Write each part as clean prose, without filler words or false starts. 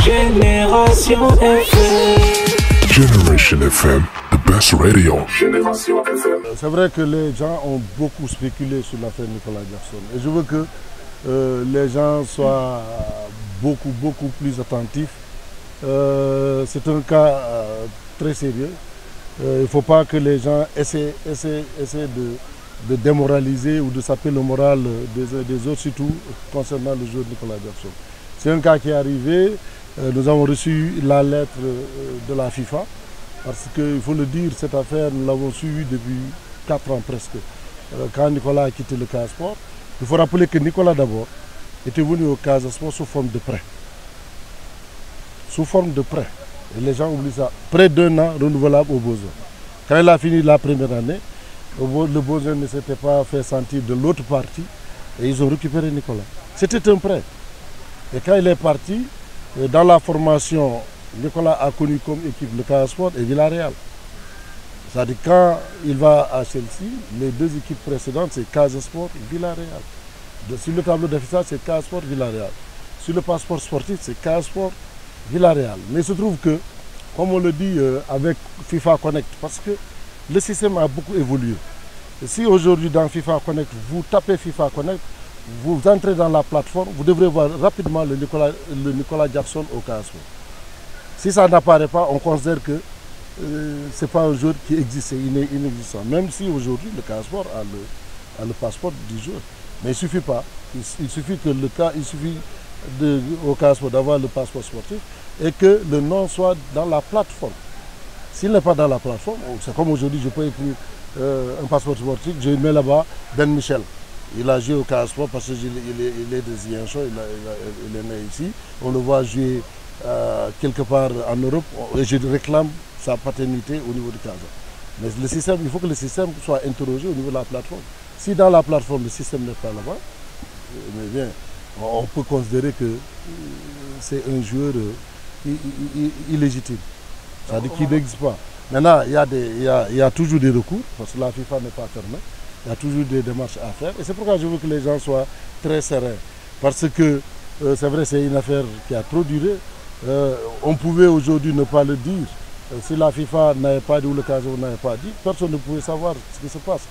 Génération FM. Generation FM, the best radio. Génération FM. C'est vrai que les gens ont beaucoup spéculé sur l'affaire Nicolas Jackson. Et je veux que les gens soient beaucoup plus attentifs. C'est un cas très sérieux. Il ne faut pas que les gens essaient de démoraliser ou de saper le moral des autres, surtout concernant le jeu de Nicolas Jackson. C'est un cas qui est arrivé. Nous avons reçu la lettre de la FIFA. Parce qu'il faut le dire, cette affaire, nous l'avons suivie depuis 4 ans presque. Quand Nicolas a quitté le Casa Sport, il faut rappeler que Nicolas d'abord était venu au Casa Sport sous forme de prêt. Sous forme de prêt. Et les gens oublient ça. Près d'1 an renouvelable au besoin. Quand il a fini la première année, le besoin ne s'était pas fait sentir de l'autre partie et ils ont récupéré Nicolas. C'était un prêt. Et quand il est parti, dans la formation, Nicolas a connu comme équipe le Casa Sport et Villarreal. C'est-à-dire quand il va à Chelsea, les deux équipes précédentes, c'est Casa Sport et Villarreal. Sur le tableau d'affichage, c'est Casa Sport Villarreal. Sur le passeport sportif, c'est Casa Sport Villarreal. Mais il se trouve que, comme on le dit avec FIFA Connect, parce que le système a beaucoup évolué. Et si aujourd'hui dans FIFA Connect, vous tapez FIFA Connect, vous entrez dans la plateforme, vous devrez voir rapidement le Nicolas Jackson au Casa Sport. Si ça n'apparaît pas, on considère que ce n'est pas un joueur qui existe, c'est inexistant. Même si aujourd'hui le Casa Sport a le passeport du joueur. Mais il ne suffit pas. Il suffit que au Casa Sport d'avoir le passeport sportif et que le nom soit dans la plateforme. S'il n'est pas dans la plateforme, c'est comme aujourd'hui, je peux écrire un passeport sportif, je mets là-bas Ben Michel. Il a joué au Casa Sport parce qu'il est de Ziguinchor, il est né ici. On le voit jouer quelque part en Europe et je réclame sa paternité au niveau du Casa. Mais le système, il faut que le système soit interrogé au niveau de la plateforme. Si dans la plateforme le système n'est pas là-bas, on peut considérer que c'est un joueur illégitime, c'est-à-dire qu'il n'existe pas. Maintenant, il y a toujours des recours, parce que la FIFA n'est pas fermée, il y a toujours des démarches à faire. Et c'est pourquoi je veux que les gens soient très sereins. Parce que c'est vrai, c'est une affaire qui a trop duré. On pouvait aujourd'hui ne pas le dire. Si la FIFA n'avait pas dit ou le Casa n'avait pas dit, personne ne pouvait savoir ce qui se passe.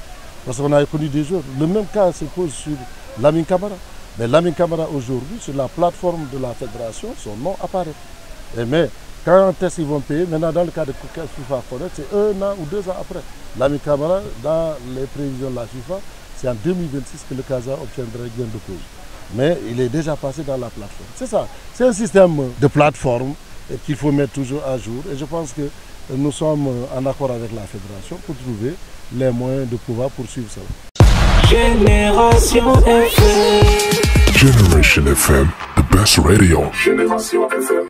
Parce qu'on avait connu des joueurs. Le même cas se pose sur Lamine Camara. Mais Lamine Camara aujourd'hui, sur la plateforme de la fédération, son nom apparaît. Mais quand un test ils vont payer, maintenant dans le cas de FIFA Connect, c'est 1 an ou 2 ans après. Lamine Camara, dans les prévisions de la FIFA, c'est en 2026 que le Casa obtiendrait gain de cause. Mais il est déjà passé dans la plateforme. C'est ça. C'est un système de plateforme qu'il faut mettre toujours à jour. Et je pense que nous sommes en accord avec la fédération pour trouver les moyens de pouvoir poursuivre ça. Génération FM. Generation FM, the best radio. Génération FM.